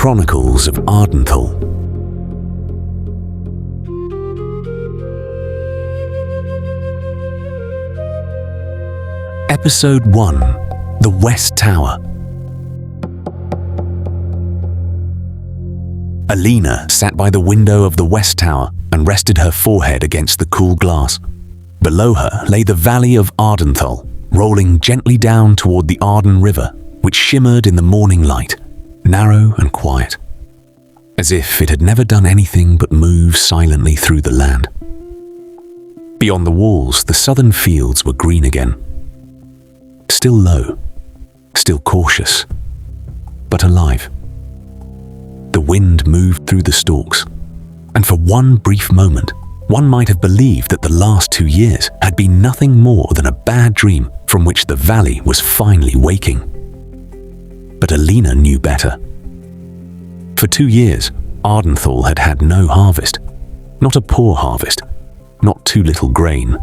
Chronicles of Ardenthal. Episode 1: The West Tower. Alina sat by the window of the West Tower and rested her forehead against the cool glass. Below her lay the valley of Ardenthal, rolling gently down toward the Arden River, which shimmered in the morning light, narrow and quiet, as if it had never done anything but move silently through the land. Beyond the walls, the southern fields were green again, still low, still cautious, but alive. The wind moved through the stalks, and for one brief moment, one might have believed that the last 2 years had been nothing more than a bad dream from which the valley was finally waking. But Alina knew better. For 2 years, Ardenthal had had no harvest. Not a poor harvest, not too little grain,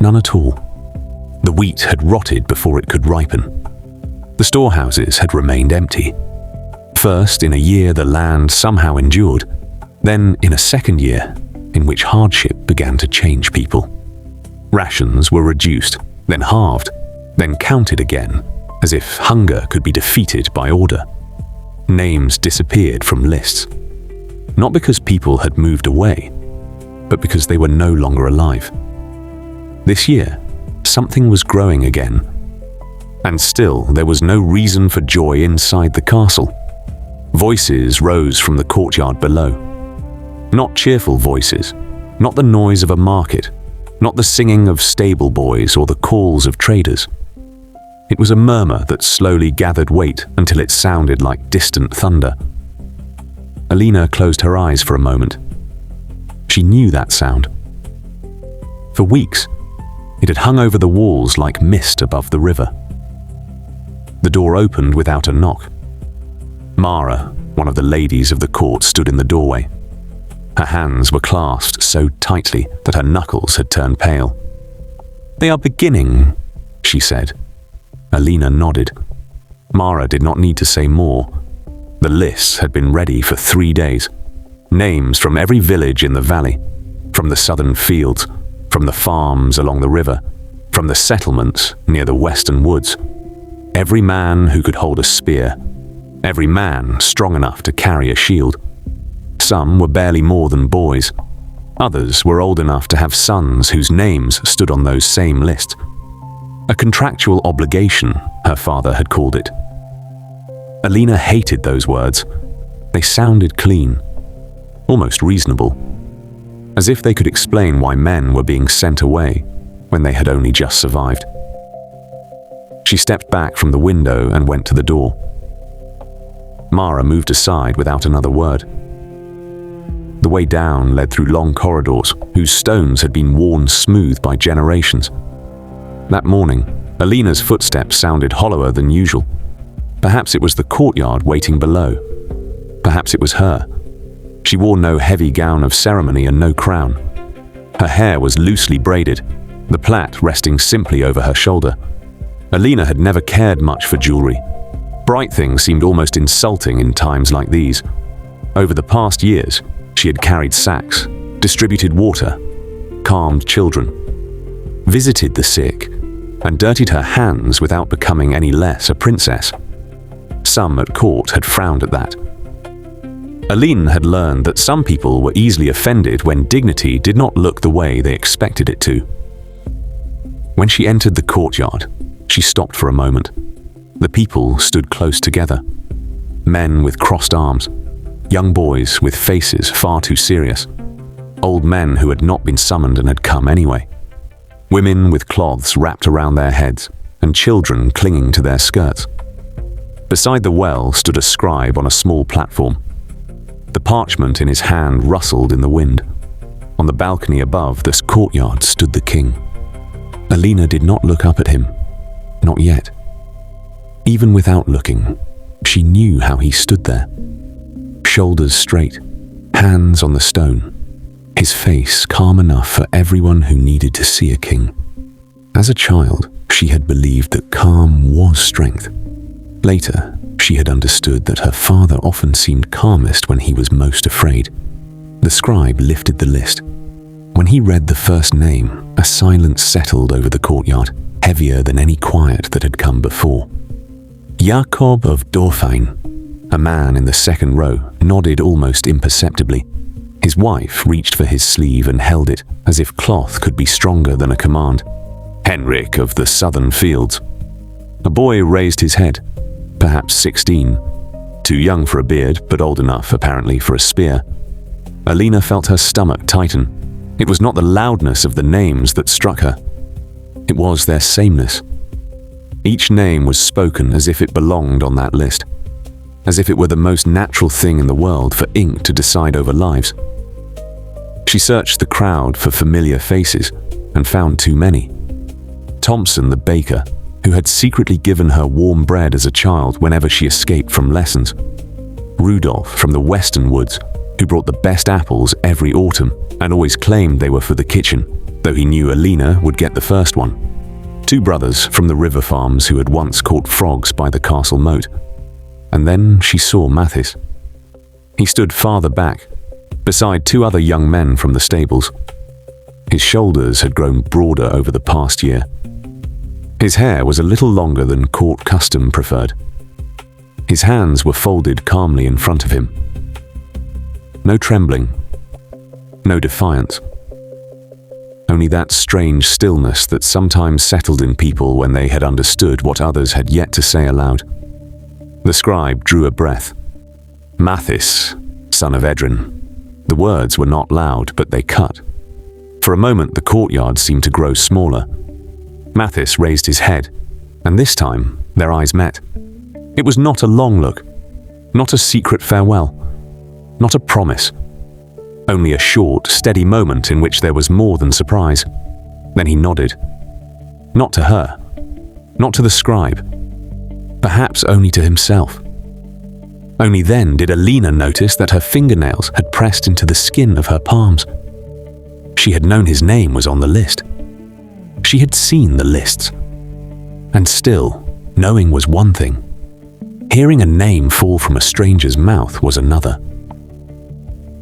none at all. The wheat had rotted before it could ripen. The storehouses had remained empty. First, in a year the land somehow endured, then in a second year in which hardship began to change people. Rations were reduced, then halved, then counted again, as if hunger could be defeated by order. Names disappeared from lists, not because people had moved away, but because they were no longer alive. This year, something was growing again, and still there was no reason for joy inside the castle. Voices rose from the courtyard below. Not cheerful voices, not the noise of a market, not the singing of stable boys or the calls of traders. It was a murmur that slowly gathered weight until it sounded like distant thunder. Alina closed her eyes for a moment. She knew that sound. For weeks, it had hung over the walls like mist above the river. The door opened without a knock. Mara, one of the ladies of the court, stood in the doorway. Her hands were clasped so tightly that her knuckles had turned pale. "They are beginning," she said. Alina nodded. Mara did not need to say more. The lists had been ready for 3 days. Names from every village in the valley, from the southern fields, from the farms along the river, from the settlements near the western woods. Every man who could hold a spear, every man strong enough to carry a shield. Some were barely more than boys. Others were old enough to have sons whose names stood on those same lists. A contractual obligation, her father had called it. Alina hated those words. They sounded clean, almost reasonable, as if they could explain why men were being sent away when they had only just survived. She stepped back from the window and went to the door. Mara moved aside without another word. The way down led through long corridors whose stones had been worn smooth by generations. That morning, Alina's footsteps sounded hollower than usual. Perhaps it was the courtyard waiting below. Perhaps it was her. She wore no heavy gown of ceremony and no crown. Her hair was loosely braided, the plait resting simply over her shoulder. Alina had never cared much for jewelry. Bright things seemed almost insulting in times like these. Over the past years, she had carried sacks, distributed water, calmed children, visited the sick, and dirtied her hands without becoming any less a princess. Some at court had frowned at that. Alina had learned that some people were easily offended when dignity did not look the way they expected it to. When she entered the courtyard, she stopped for a moment. The people stood close together. Men with crossed arms, young boys with faces far too serious, old men who had not been summoned and had come anyway, women with cloths wrapped around their heads, and children clinging to their skirts. Beside the well stood a scribe on a small platform. The parchment in his hand rustled in the wind. On the balcony above the courtyard stood the king. Alina did not look up at him, not yet. Even without looking, she knew how he stood there. Shoulders straight, hands on the stone, his face calm enough for everyone who needed to see a king. As a child, she had believed that calm was strength. Later, she had understood that her father often seemed calmest when he was most afraid. The scribe lifted the list. When he read the first name, a silence settled over the courtyard, heavier than any quiet that had come before. Jacob of Dorfheim, a man in the second row, nodded almost imperceptibly. His wife reached for his sleeve and held it, as if cloth could be stronger than a command. Henrik of the Southern Fields. A boy raised his head, perhaps 16, too young for a beard, but old enough, apparently, for a spear. Alina felt her stomach tighten. It was not the loudness of the names that struck her. It was their sameness. Each name was spoken as if it belonged on that list, as if it were the most natural thing in the world for ink to decide over lives. She searched the crowd for familiar faces and found too many. Thompson the baker, who had secretly given her warm bread as a child whenever she escaped from lessons. Rudolph from the western woods, who brought the best apples every autumn and always claimed they were for the kitchen, though he knew Alina would get the first one. Two brothers from the river farms who had once caught frogs by the castle moat. And then she saw Matthis. He stood farther back, beside two other young men from the stables. His shoulders had grown broader over the past year. His hair was a little longer than court custom preferred. His hands were folded calmly in front of him. No trembling, no defiance. Only that strange stillness that sometimes settled in people when they had understood what others had yet to say aloud. The scribe drew a breath. Matthis, son of Edrin. The words were not loud, but they cut. For a moment the courtyard seemed to grow smaller. Matthis raised his head, and this time their eyes met. It was not a long look, not a secret farewell, not a promise. Only a short, steady moment in which there was more than surprise. Then he nodded. Not to her, not to the scribe, perhaps only to himself. Only then did Alina notice that her fingernails had pressed into the skin of her palms. She had known his name was on the list. She had seen the lists. And still, knowing was one thing. Hearing a name fall from a stranger's mouth was another.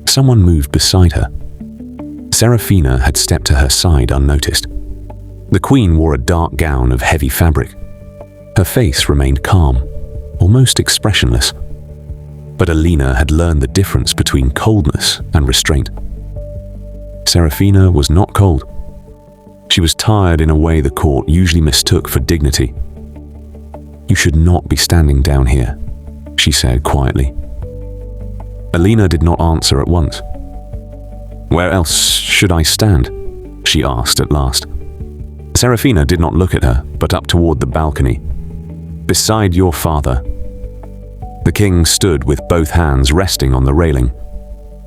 Someone moved beside her. Serafina had stepped to her side unnoticed. The queen wore a dark gown of heavy fabric. Her face remained calm, almost expressionless. But Alina had learned the difference between coldness and restraint. Serafina was not cold. She was tired in a way the court usually mistook for dignity. "You should not be standing down here," she said quietly. Alina did not answer at once. "Where else should I stand?" she asked at last. Serafina did not look at her, but up toward the balcony. "Beside your father." The king stood with both hands resting on the railing.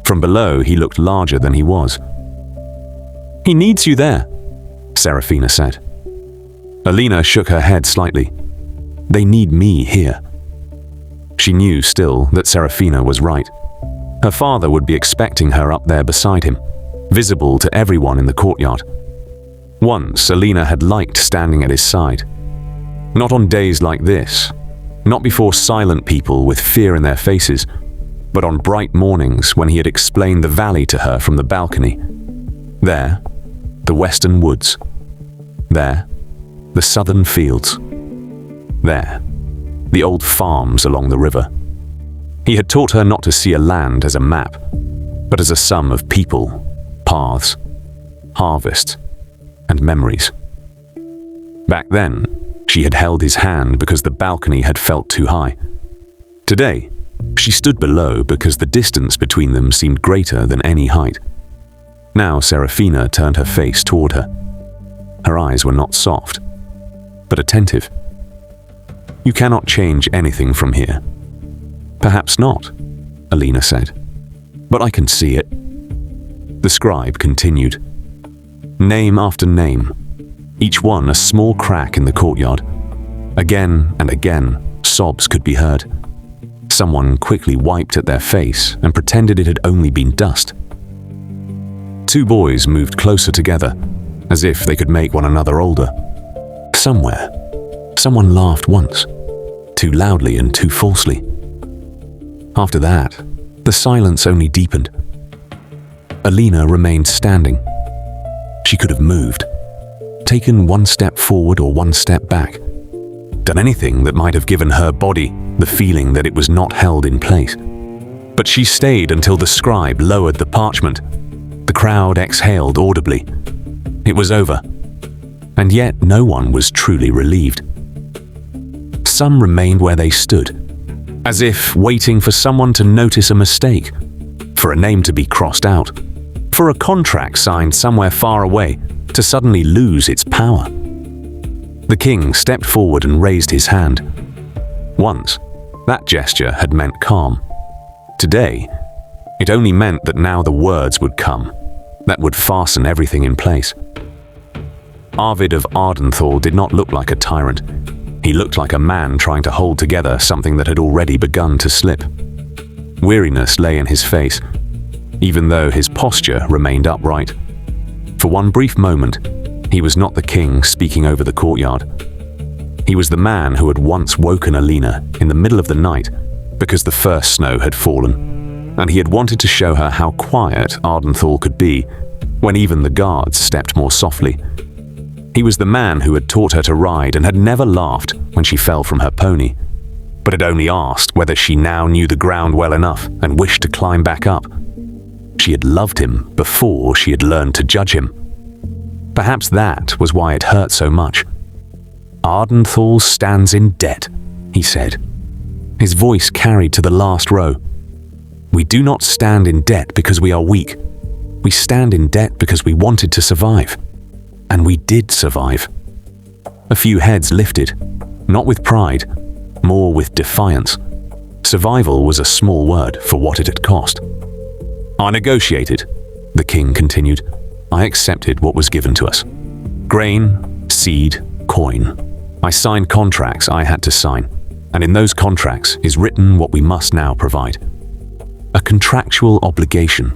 From below, he looked larger than he was. "He needs you there," Serafina said. Alina shook her head slightly. "They need me here." She knew still that Serafina was right. Her father would be expecting her up there beside him, visible to everyone in the courtyard. Once, Alina had liked standing at his side. Not on days like this, not before silent people with fear in their faces, but on bright mornings when he had explained the valley to her from the balcony. There, the western woods. There, the southern fields. There, the old farms along the river. He had taught her not to see a land as a map, but as a sum of people, paths, harvest, and memories. Back then, she had held his hand because the balcony had felt too high. Today, she stood below because the distance between them seemed greater than any height. Now Serafina turned her face toward her. Her eyes were not soft, but attentive. "You cannot change anything from here." "Perhaps not," Alina said, "but I can see it." The scribe continued. Name after name, each one a small crack in the courtyard. Again and again, sobs could be heard. Someone quickly wiped at their face and pretended it had only been dust. Two boys moved closer together, as if they could make one another older. Somewhere, someone laughed once, too loudly and too falsely. After that, the silence only deepened. Alina remained standing. She could have moved, taken one step forward or one step back, done anything that might have given her body the feeling that it was not held in place. But she stayed until the scribe lowered the parchment. The crowd exhaled audibly. It was over, and yet no one was truly relieved. Some remained where they stood, as if waiting for someone to notice a mistake, for a name to be crossed out, for a contract signed somewhere far away to suddenly lose its power. The king stepped forward and raised his hand. Once, that gesture had meant calm. Today, it only meant that now the words would come, that would fasten everything in place. Arvid of Ardenthal did not look like a tyrant. He looked like a man trying to hold together something that had already begun to slip. Weariness lay in his face, even though his posture remained upright. For one brief moment, he was not the king speaking over the courtyard. He was the man who had once woken Alina in the middle of the night because the first snow had fallen, and he had wanted to show her how quiet Ardenthal could be when even the guards stepped more softly. He was the man who had taught her to ride and had never laughed when she fell from her pony, but had only asked whether she now knew the ground well enough and wished to climb back up. She had loved him before she had learned to judge him. Perhaps that was why it hurt so much. "Ardenthal stands in debt," he said. His voice carried to the last row. "We do not stand in debt because we are weak. We stand in debt because we wanted to survive. And we did survive." A few heads lifted, not with pride, more with defiance. Survival was a small word for what it had cost. "I negotiated," the king continued. "I accepted what was given to us. Grain, seed, coin. I signed contracts I had to sign, and in those contracts is written what we must now provide. A contractual obligation."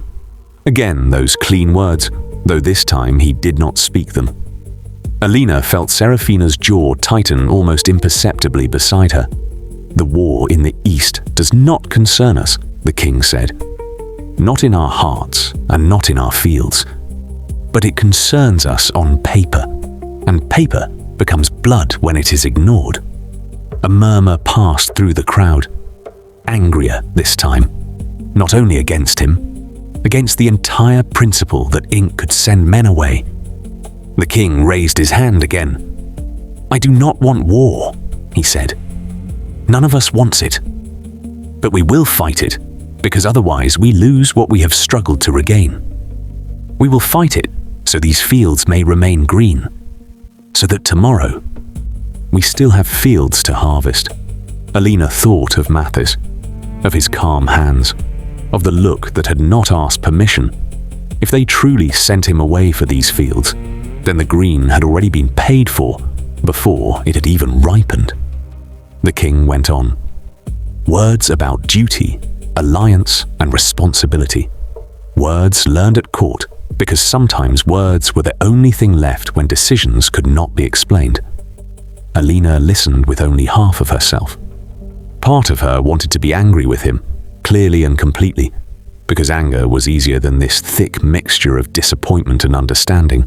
Again, those clean words, though this time he did not speak them. Alina felt Serafina's jaw tighten almost imperceptibly beside her. "The war in the east does not concern us," the king said. "Not in our hearts and not in our fields. But it concerns us on paper, and paper becomes blood when it is ignored." A murmur passed through the crowd, angrier this time, not only against him, against the entire principle that ink could send men away. The king raised his hand again. "I do not want war," he said. "None of us wants it. But we will fight it, because otherwise we lose what we have struggled to regain. We will fight it so these fields may remain green, so that tomorrow we still have fields to harvest." Alina thought of Matthis, of his calm hands, of the look that had not asked permission. If they truly sent him away for these fields, then the green had already been paid for before it had even ripened. The king went on. Words about duty, alliance, and responsibility. Words learned at court, because sometimes words were the only thing left when decisions could not be explained. Alina listened with only half of herself. Part of her wanted to be angry with him, clearly and completely, because anger was easier than this thick mixture of disappointment and understanding.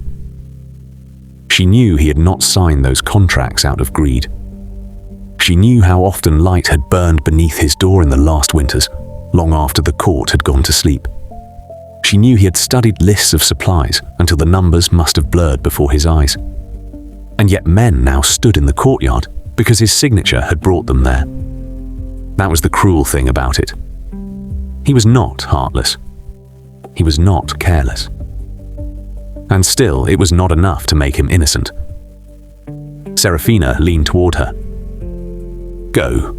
She knew he had not signed those contracts out of greed. She knew how often light had burned beneath his door in the last winters, long after the court had gone to sleep. She knew he had studied lists of supplies until the numbers must have blurred before his eyes. And yet men now stood in the courtyard because his signature had brought them there. That was the cruel thing about it. He was not heartless. He was not careless. And still, it was not enough to make him innocent. Serafina leaned toward her. "Go,"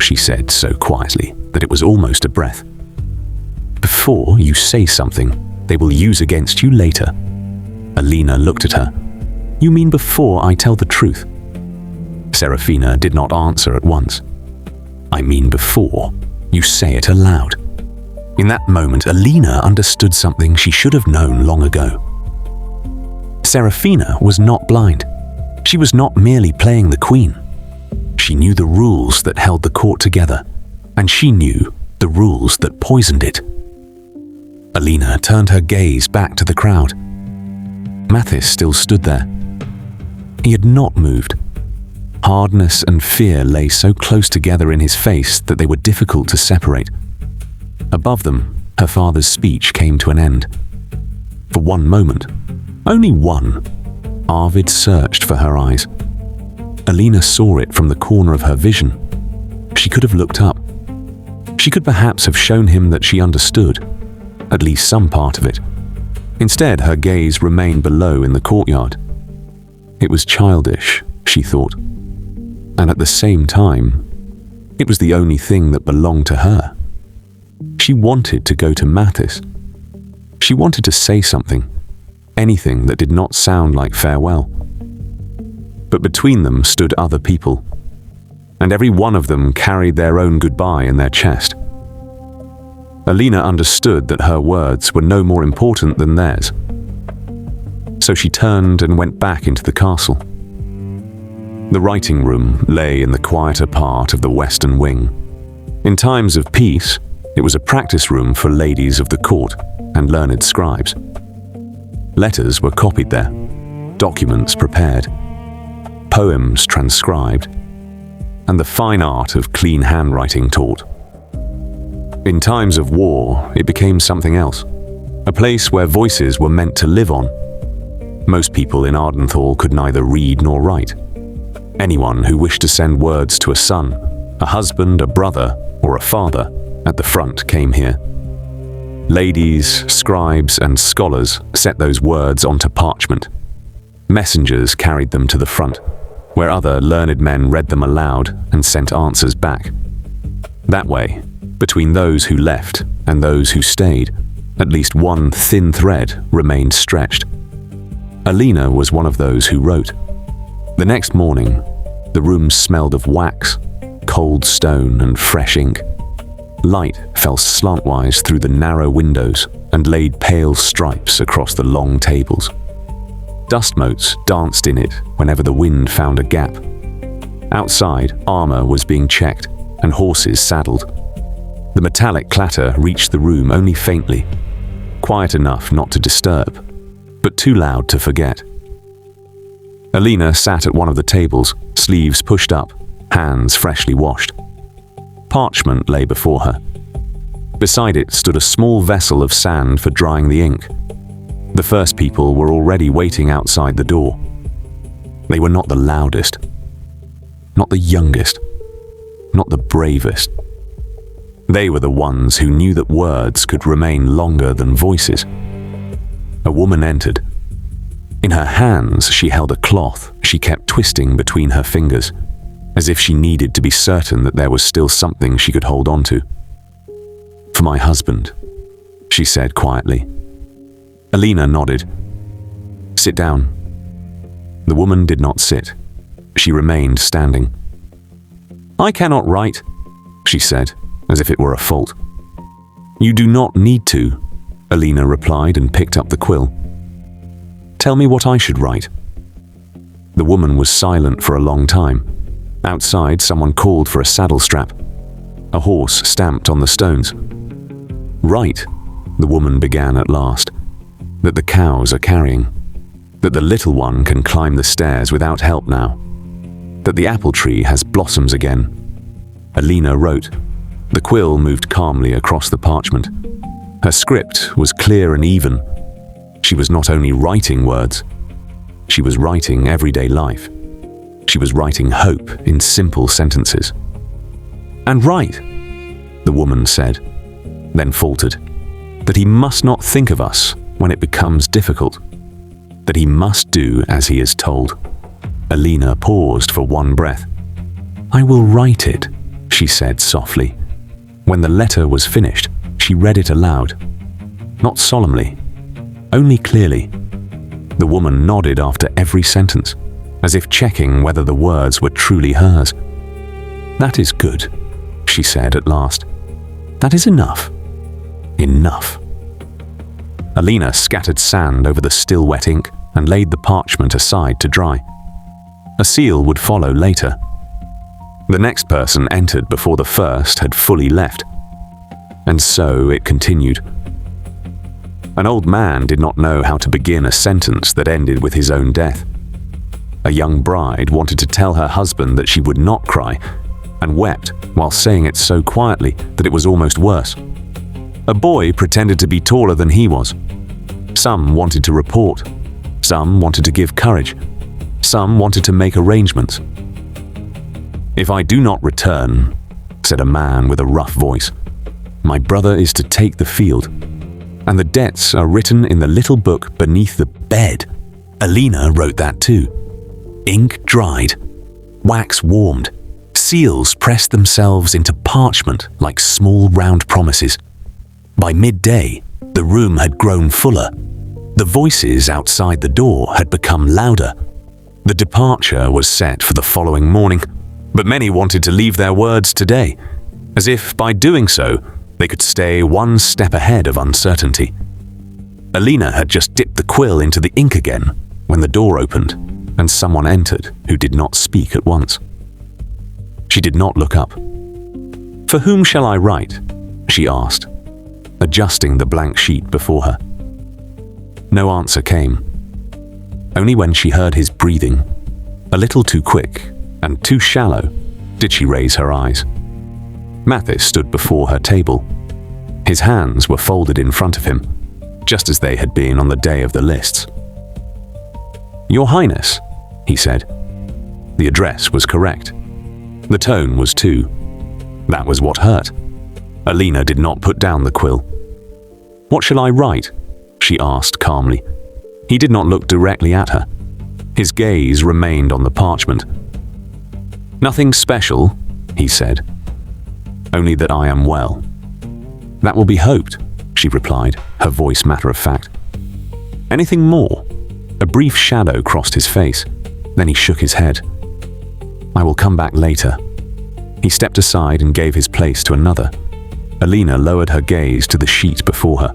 she said so quietly that it was almost a breath. "Before you say something they will use against you later." Alina looked at her. "You mean before I tell the truth?" Serafina did not answer at once. "I mean before you say it aloud." In that moment, Alina understood something she should have known long ago. Serafina was not blind. She was not merely playing the queen. She knew the rules that held the court together, and she knew the rules that poisoned it. Alina turned her gaze back to the crowd. Matthis still stood there. He had not moved. Hardness and fear lay so close together in his face that they were difficult to separate. Above them, her father's speech came to an end. For one moment, only one, Arvid searched for her eyes. Alina saw it from the corner of her vision. She could have looked up. She could perhaps have shown him that she understood, at least some part of it. Instead, her gaze remained below in the courtyard. It was childish, she thought. And at the same time, it was the only thing that belonged to her. She wanted to go to Matthis. She wanted to say something, anything that did not sound like farewell. But between them stood other people, and every one of them carried their own goodbye in their chest. Alina understood that her words were no more important than theirs. So she turned and went back into the castle. The writing room lay in the quieter part of the western wing. In times of peace, it was a practice room for ladies of the court and learned scribes. Letters were copied there, documents prepared, poems transcribed, and the fine art of clean handwriting taught. In times of war, it became something else, a place where voices were meant to live on. Most people in Ardenthal could neither read nor write. Anyone who wished to send words to a son, a husband, a brother, or a father at the front came here. Ladies, scribes, and scholars set those words onto parchment. Messengers carried them to the front, where other learned men read them aloud and sent answers back. That way, between those who left and those who stayed, at least one thin thread remained stretched. Alina was one of those who wrote. The next morning, the room smelled of wax, cold stone, and fresh ink. Light fell slantwise through the narrow windows and laid pale stripes across the long tables. Dust motes danced in it whenever the wind found a gap. Outside, armor was being checked and horses saddled. The metallic clatter reached the room only faintly, quiet enough not to disturb, but too loud to forget. Alina sat at one of the tables, sleeves pushed up, hands freshly washed. Parchment lay before her. Beside it stood a small vessel of sand for drying the ink. The first people were already waiting outside the door. They were not the loudest, not the youngest, not the bravest. They were the ones who knew that words could remain longer than voices. A woman entered. In her hands, she held a cloth she kept twisting between her fingers, as if she needed to be certain that there was still something she could hold on to. "For my husband," she said quietly. Alina nodded. "Sit down." The woman did not sit. She remained standing. "I cannot write," she said, as if it were a fault. "You do not need to," Alina replied and picked up the quill. "Tell me what I should write." The woman was silent for a long time. Outside, someone called for a saddle strap. A horse stamped on the stones. "Write," the woman began at last, "that the cows are carrying, that the little one can climb the stairs without help now, that the apple tree has blossoms again." Alina wrote. The quill moved calmly across the parchment. Her script was clear and even. She was not only writing words, she was writing everyday life. She was writing hope in simple sentences. "And write," the woman said, then faltered, "that he must not think of us when it becomes difficult, that he must do as he is told." Alina paused for one breath. "I will write it," she said softly. When the letter was finished, she read it aloud. Not solemnly, only clearly. The woman nodded after every sentence, as if checking whether the words were truly hers. "That is good," she said at last. "That is enough. Enough." Alina scattered sand over the still wet ink and laid the parchment aside to dry. A seal would follow later. The next person entered before the first had fully left. And so it continued. An old man did not know how to begin a sentence that ended with his own death. A young bride wanted to tell her husband that she would not cry, and wept while saying it so quietly that it was almost worse. A boy pretended to be taller than he was. Some wanted to report. Some wanted to give courage. Some wanted to make arrangements. "If I do not return," said a man with a rough voice, "my brother is to take the field, and the debts are written in the little book beneath the bed." Alina wrote that too. Ink dried. Wax warmed. Seals pressed themselves into parchment like small round promises. By midday, the room had grown fuller. The voices outside the door had become louder. The departure was set for the following morning, but many wanted to leave their words today, as if by doing so, they could stay one step ahead of uncertainty. Alina had just dipped the quill into the ink again when the door opened and someone entered who did not speak at once. She did not look up. "For whom shall I write?" she asked, adjusting the blank sheet before her. No answer came. Only when she heard his breathing, a little too quick and too shallow, did she raise her eyes. Matthis stood before her table. His hands were folded in front of him, just as they had been on the day of the lists. "Your Highness," he said. The address was correct. The tone was too. That was what hurt. Alina did not put down the quill. "What shall I write?" she asked calmly. He did not look directly at her. His gaze remained on the parchment. "Nothing special," he said. "Only that I am well." "That will be hoped," she replied, her voice matter-of-fact. "Anything more?" A brief shadow crossed his face. Then he shook his head. "I will come back later." He stepped aside and gave his place to another. Alina lowered her gaze to the sheet before her.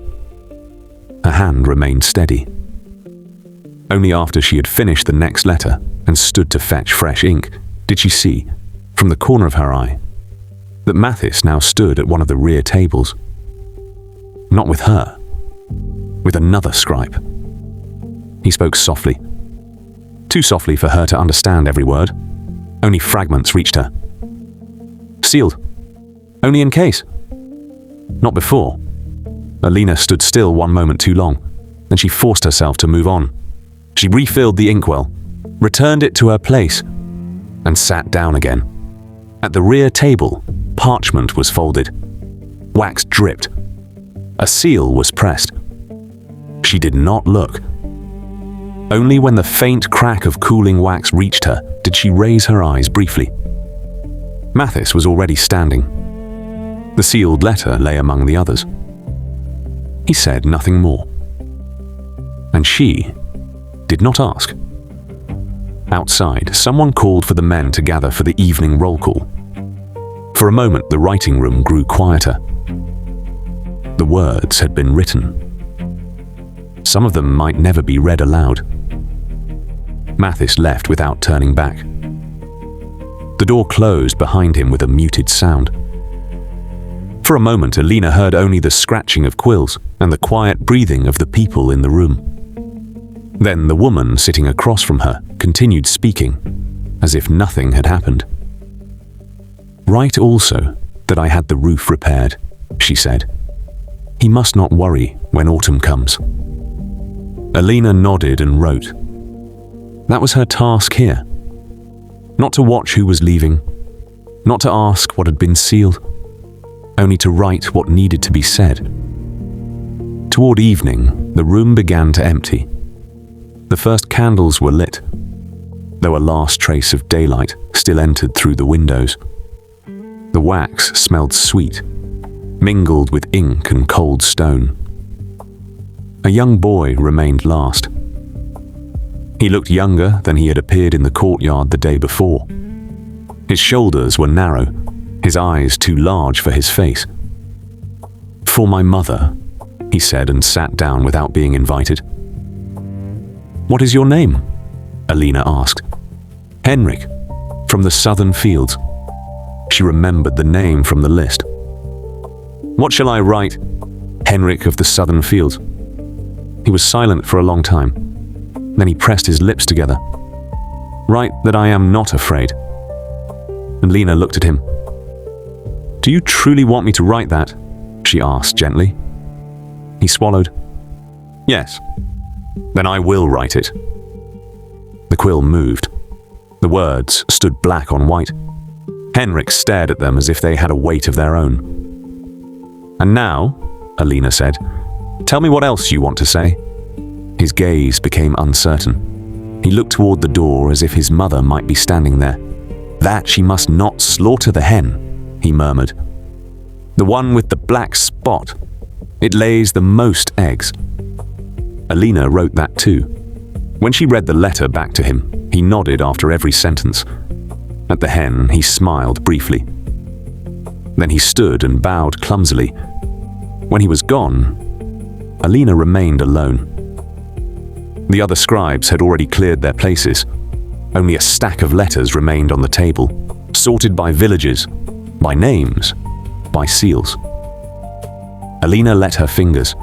Her hand remained steady. Only after she had finished the next letter and stood to fetch fresh ink did she see, from the corner of her eye, that Matthis now stood at one of the rear tables. Not with her, with another scribe. He spoke softly. Too softly for her to understand every word. Only fragments reached her. "Sealed. Only in case." Not before. Alina stood still one moment too long. Then she forced herself to move on. She refilled the inkwell, returned it to her place, and sat down again. At the rear table, parchment was folded. Wax dripped. A seal was pressed. She did not look. Only when the faint crack of cooling wax reached her did she raise her eyes briefly. Matthis was already standing. The sealed letter lay among the others. He said nothing more. And she did not ask. Outside, someone called for the men to gather for the evening roll call. For a moment, the writing room grew quieter. The words had been written. Some of them might never be read aloud. Matthis left without turning back. The door closed behind him with a muted sound. For a moment, Alina heard only the scratching of quills and the quiet breathing of the people in the room. Then the woman sitting across from her continued speaking, as if nothing had happened. "Write also that I had the roof repaired," she said. "He must not worry when autumn comes." Alina nodded and wrote. That was her task here. Not to watch who was leaving, not to ask what had been sealed, only to write what needed to be said. Toward evening, the room began to empty. The first candles were lit, though a last trace of daylight still entered through the windows. The wax smelled sweet, mingled with ink and cold stone. A young boy remained last. He looked younger than he had appeared in the courtyard the day before. His shoulders were narrow, his eyes too large for his face. "For my mother," he said, and sat down without being invited. "What is your name?" Alina asked. "Henrik, from the southern fields." She remembered the name from the list. "What shall I write?" "Henrik of the Southern Fields." He was silent for a long time. Then he pressed his lips together. "Write that I am not afraid." Alina looked at him. "Do you truly want me to write that?" she asked gently. He swallowed. "Yes." "Then I will write it." The quill moved. The words stood black on white. Henrik stared at them as if they had a weight of their own. "And now," Alina said, "tell me what else you want to say." His gaze became uncertain. He looked toward the door as if his mother might be standing there. "That she must not slaughter the hen," he murmured. "The one with the black spot. It lays the most eggs." Alina wrote that too. When she read the letter back to him, he nodded after every sentence. At the hen, he smiled briefly. Then he stood and bowed clumsily. When he was gone, Alina remained alone. The other scribes had already cleared their places. Only a stack of letters remained on the table, sorted by villages, by names, by seals. Alina let her fingers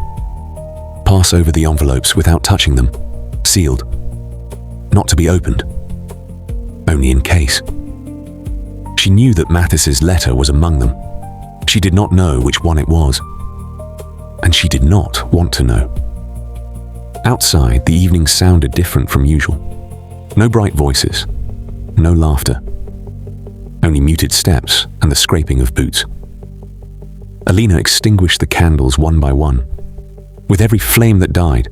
pass over the envelopes without touching them, sealed, not to be opened, only in case. She knew that Matthis' letter was among them. She did not know which one it was, and she did not want to know. Outside, the evening sounded different from usual. No bright voices, no laughter, only muted steps and the scraping of boots. Alina extinguished the candles one by one. With every flame that died,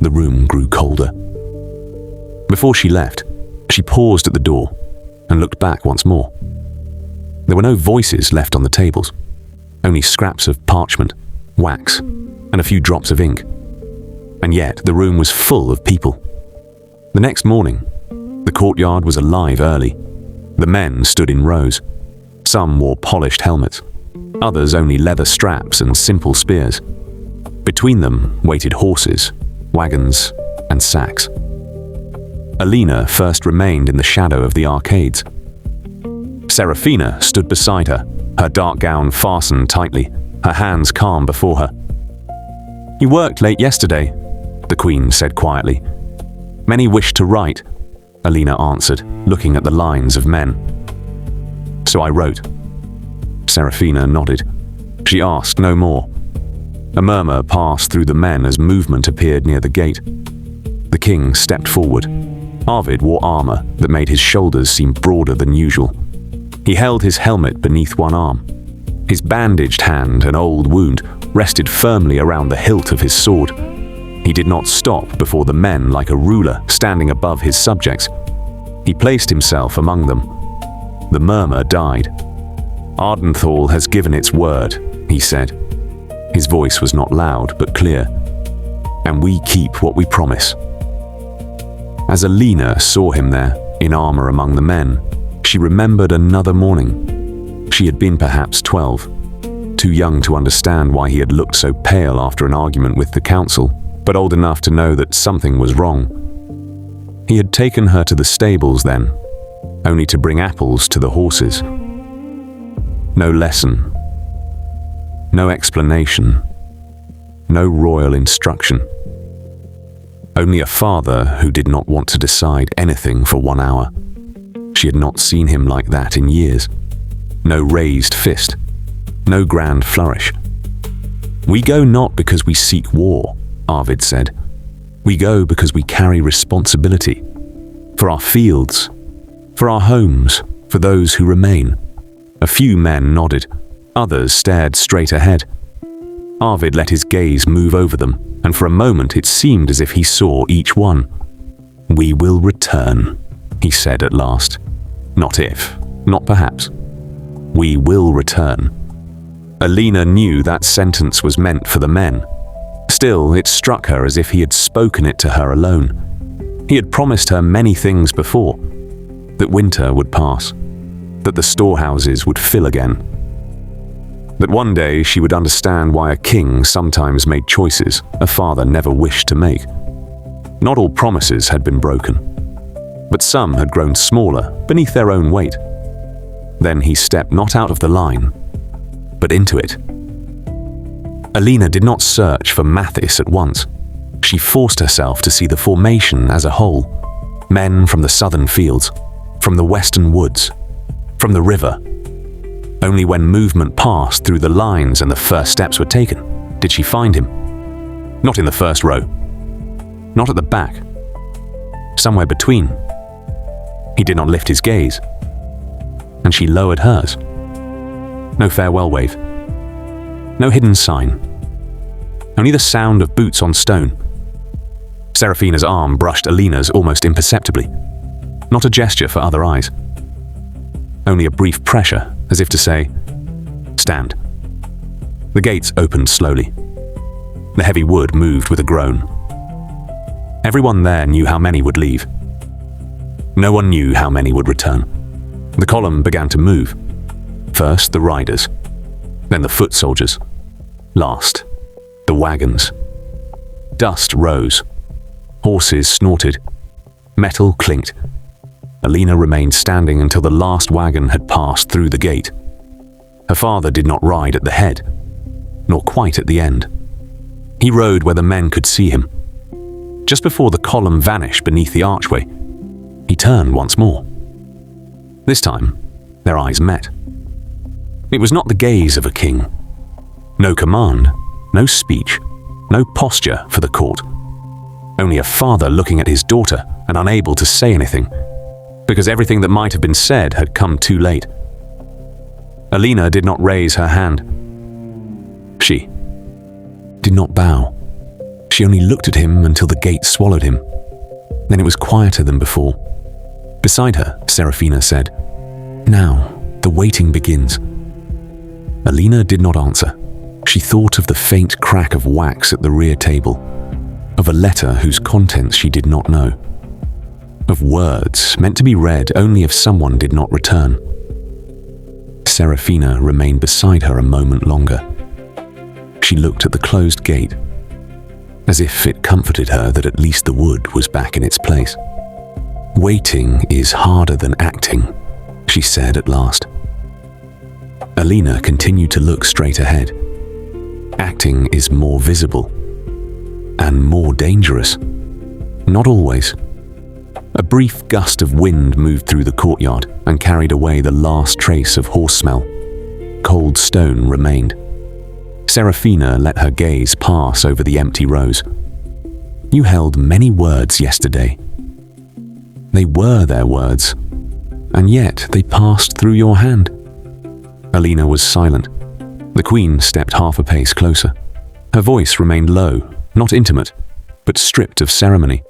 the room grew colder. Before she left, she paused at the door and looked back once more. There were no voices left on the tables, only scraps of parchment, wax, and a few drops of ink. And yet the room was full of people. The next morning, the courtyard was alive early. The men stood in rows. Some wore polished helmets, others only leather straps and simple spears. Between them waited horses, wagons, and sacks. Alina first remained in the shadow of the arcades. Serafina stood beside her, her dark gown fastened tightly, her hands calm before her. "You worked late yesterday," the queen said quietly. "Many wish to write," Alina answered, looking at the lines of men. "So I wrote." Serafina nodded. She asked no more. A murmur passed through the men as movement appeared near the gate. The king stepped forward. Arvid wore armor that made his shoulders seem broader than usual. He held his helmet beneath one arm. His bandaged hand, an old wound, rested firmly around the hilt of his sword. He did not stop before the men like a ruler standing above his subjects. He placed himself among them. The murmur died. "Ardenthal has given its word," he said. His voice was not loud but clear. "And we keep what we promise." As Alina saw him there, in armor among the men, she remembered another morning. She had been perhaps 12, too young to understand why he had looked so pale after an argument with the council, but old enough to know that something was wrong. He had taken her to the stables then, only to bring apples to the horses. No lesson, no explanation, no royal instruction. Only a father who did not want to decide anything for 1 hour. She had not seen him like that in years. No raised fist, no grand flourish. "We go not because we seek war," Arvid said. "We go because we carry responsibility. For our fields, for our homes, for those who remain." A few men nodded, others stared straight ahead. Arvid let his gaze move over them, and for a moment it seemed as if he saw each one. "We will return," he said at last. Not if, not perhaps. We will return. Alina knew that sentence was meant for the men. Still, it struck her as if he had spoken it to her alone. He had promised her many things before, that winter would pass, that the storehouses would fill again, that one day she would understand why a king sometimes made choices a father never wished to make. Not all promises had been broken, but some had grown smaller beneath their own weight. Then he stepped not out of the line, but into it. Alina did not search for Matthis at once. She forced herself to see the formation as a whole. Men from the southern fields, from the western woods, from the river. Only when movement passed through the lines and the first steps were taken did she find him. Not in the first row. Not at the back. Somewhere between. He did not lift his gaze, and she lowered hers. No farewell wave. No hidden sign. Only the sound of boots on stone. Serafina's arm brushed Alina's almost imperceptibly. Not a gesture for other eyes. Only a brief pressure, as if to say, "Stand." The gates opened slowly. The heavy wood moved with a groan. Everyone there knew how many would leave. No one knew how many would return. The column began to move. First the riders, then the foot soldiers. Last, the wagons. Dust rose. Horses snorted. Metal clinked. Alina remained standing until the last wagon had passed through the gate. Her father did not ride at the head, nor quite at the end. He rode where the men could see him. Just before the column vanished beneath the archway, he turned once more. This time, their eyes met. It was not the gaze of a king. No command, no speech, no posture for the court. Only a father looking at his daughter and unable to say anything, because everything that might have been said had come too late. Alina did not raise her hand. She did not bow. She only looked at him until the gate swallowed him. Then it was quieter than before. Beside her, Serafina said, "Now, the waiting begins." Alina did not answer. She thought of the faint crack of wax at the rear table, of a letter whose contents she did not know, of words meant to be read only if someone did not return. Serafina remained beside her a moment longer. She looked at the closed gate, as if it comforted her that at least the wood was back in its place. "Waiting is harder than acting," she said at last. Alina continued to look straight ahead. Acting is more visible and more dangerous. Not always. A brief gust of wind moved through the courtyard and carried away the last trace of horse smell. Cold stone remained. Serafina let her gaze pass over the empty rows. "You held many words yesterday. They were their words, and yet they passed through your hand." Alina was silent. The queen stepped half a pace closer. Her voice remained low, not intimate, but stripped of ceremony.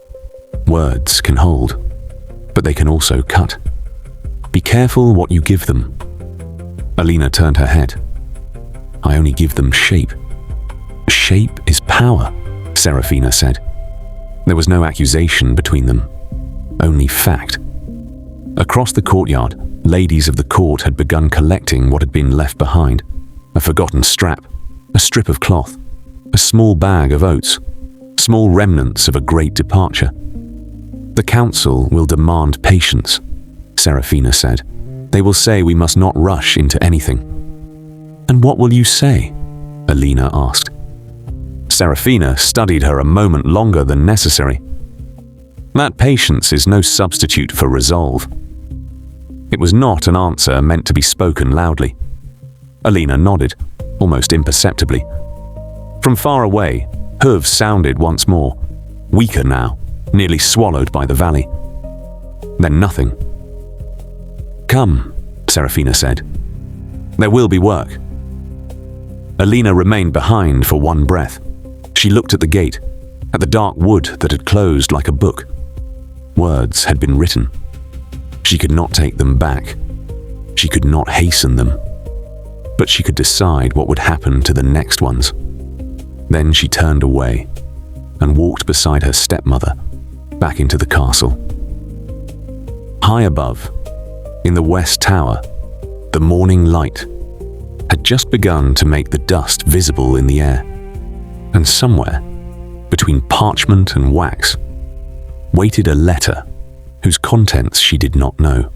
Words can hold, but they can also cut. Be careful what you give them. Alina turned her head. "I only give them shape." "Shape is power," Serafina said. There was no accusation between them, only fact. Across the courtyard, ladies of the court had begun collecting what had been left behind. A forgotten strap, a strip of cloth, a small bag of oats, small remnants of a great departure. "The council will demand patience," Serafina said. "They will say we must not rush into anything." "And what will you say?" Alina asked. Serafina studied her a moment longer than necessary. "That patience is no substitute for resolve." It was not an answer meant to be spoken loudly. Alina nodded, almost imperceptibly. From far away, hooves sounded once more, weaker now, nearly swallowed by the valley. Then nothing. "Come," Serafina said. "There will be work." Alina remained behind for one breath. She looked at the gate, at the dark wood that had closed like a book. Words had been written. She could not take them back. She could not hasten them. But she could decide what would happen to the next ones. Then she turned away and walked beside her stepmother back into the castle. High above, in the west tower, the morning light had just begun to make the dust visible in the air. And somewhere, between parchment and wax, waited a letter whose contents she did not know.